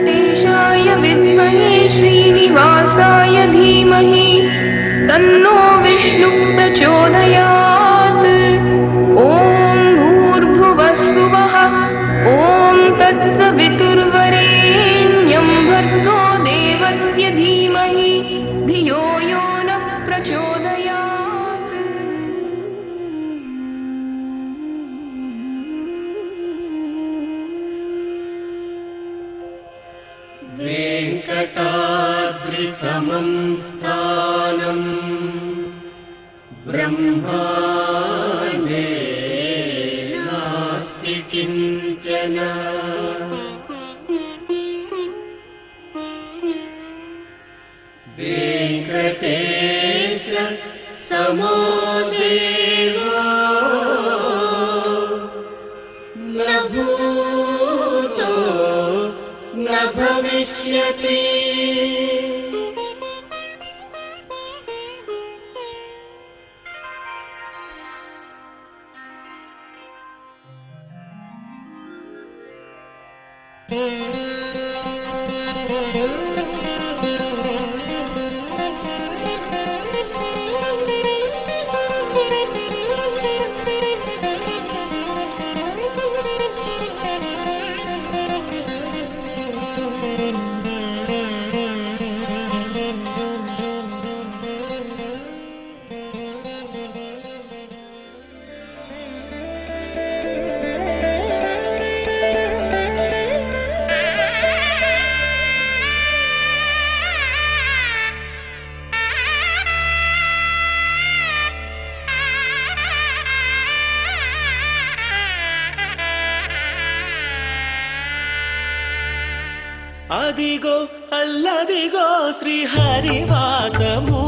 वेङ्कटेशाय विद्महे श्रीनिवासाय धीमहि तन्नो विष्णुः प्रचोदयात्। ॐ भूर्भुवस्सुवः ॐ तत्सवितुर्वरेण्यं भर्गो देवस्य धीमहि धियो यो नः प्रचोदयात्। वेङ्कटाद्रिसमं स्थानं ब्रह्माण्डे नास्ति किञ्चन। वेङ्कटेश समो देवो न भूतो न भविष्यति। అదిగో అల్లదిగో శ్రీహరివాసము,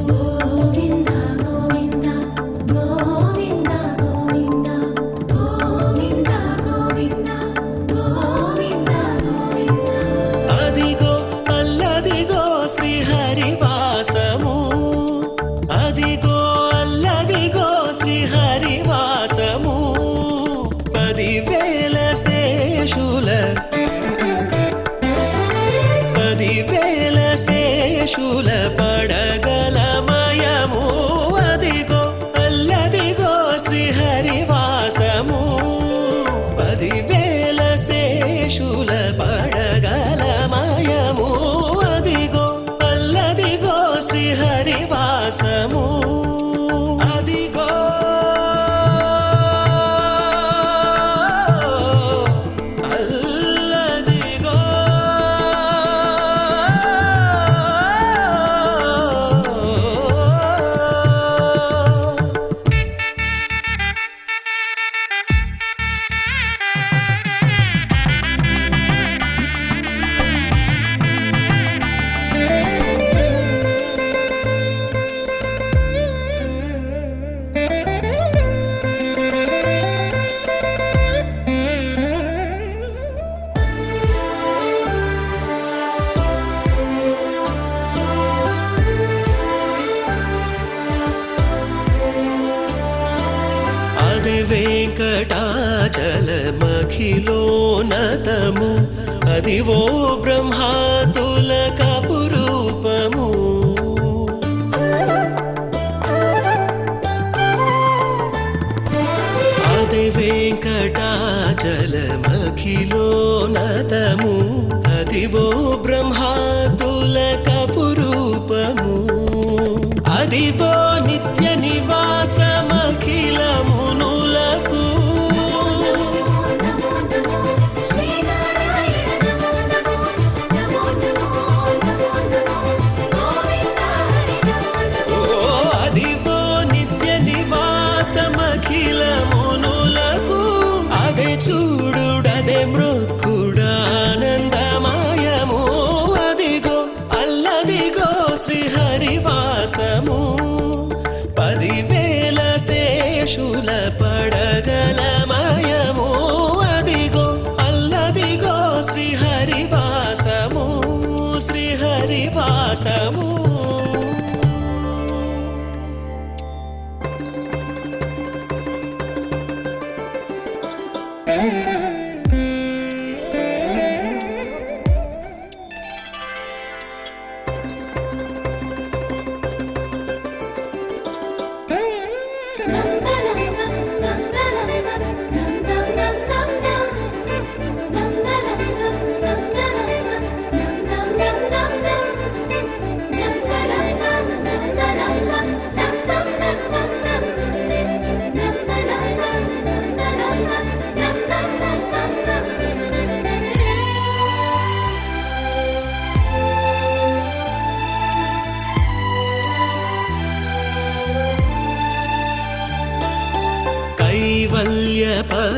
గోవింద గోవింద గోవింద గోవింద గోవింద గోవింద గోవింద గోవింద. అదిగో అల్లదిగో శ్రీహరివాసము, అదిగో అల్లదిగో శ్రీహరివాసము. 10,000 శేషుల 10,000 శేషుల పడగలమయము. అదిగో అల్లదిగో శ్రీహరివాసము, 10,000 శేషుల పడగలమయము. అదిగో అల్లదిగో శ్రీహరివాసము. అదిగో అల్లదిగో అది వెంకటాచలమఖిలోనతము, అదివో బ్రహ్మాతులకపురూపము. అది వెంకటాచలమఖిలోనతము, అదివో బ్రహ్మాతులకపురూపము. అదివో నిత్య నివాసమఖిలమునులకు. నమో నమో శ్రీనారాయణ నమో నమో నమో నమో నమో నమో గోవింద హరి నమో నమో. ఓ అదివో నిత్య నివాసమఖిలమునులకు. అదే చూడుడదే మృక్కుడానందమయము. అదిగో అల్లదిగో శ్రీహరివాసము, 10,000 శేషుల పడగలమయము. అదిగో అల్లదిగో శ్రీహరివాసము, శ్రీహరివాసము.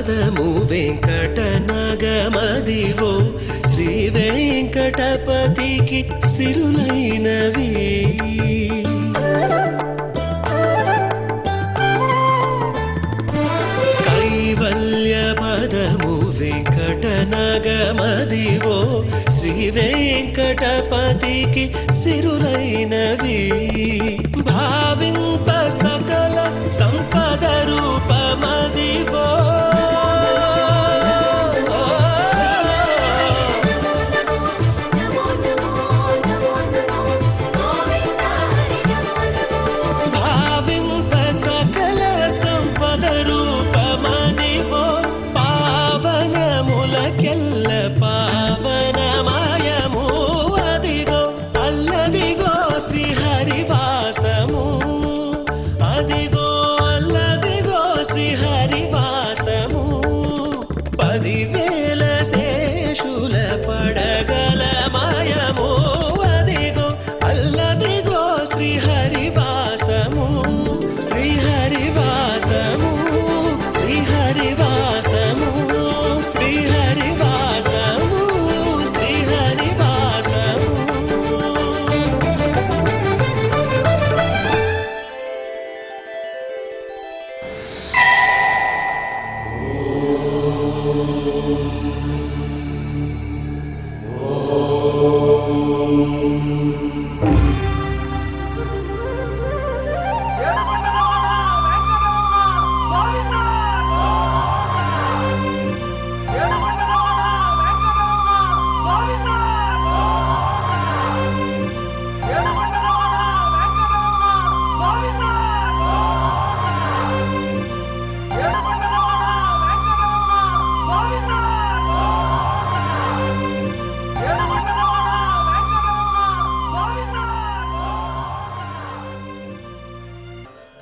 పదము వెంకట నగమదివో శ్రీ వెంకటపతికి సిరులైనవి. కైవల్య పదము వెంకట నగమదివో శ్రీ వెంకటపతికి సిరులైనవి. భావింప సకల సంపద రూపమదివో భావింప సకల సంపద రూపమదివో పావనములకెల్ల పావనమయము అదిగో అల్లదిగో శ్రీహరివాసము. అదిగో అల్లదిగో శ్రీహరివాసము. 10,000 శేషుల పడగలమయము అదిగో అల్లదిగో శ్రీహరివాసము. శ్రీహరివాసము శ్రీహరివాసము శ్రీహరివాసము శ్రీహరివాసము.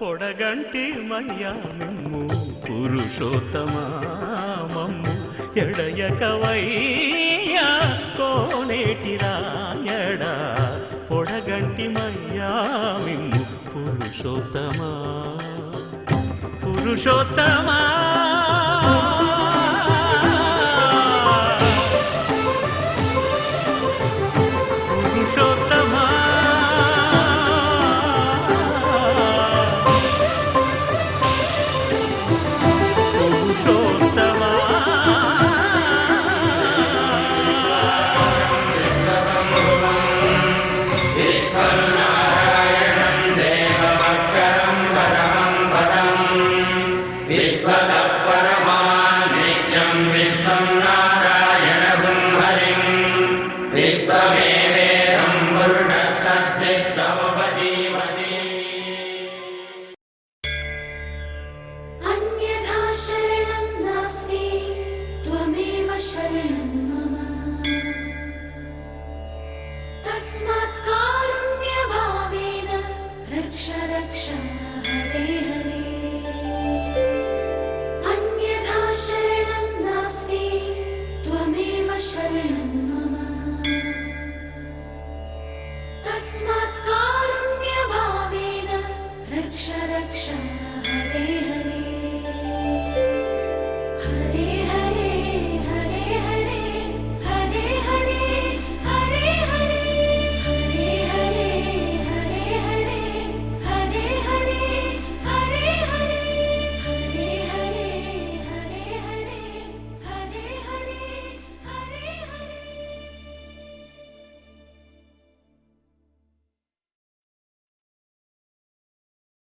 పొడగంటి మయ్యా మిమ్ము పురుషోత్తమా మమ్ము ఎడయకవయ్యా కోనేటి రాయడా. పొడగంటి మయ్యా మిమ్ము పురుషోత్తమా పురుషోత్తమా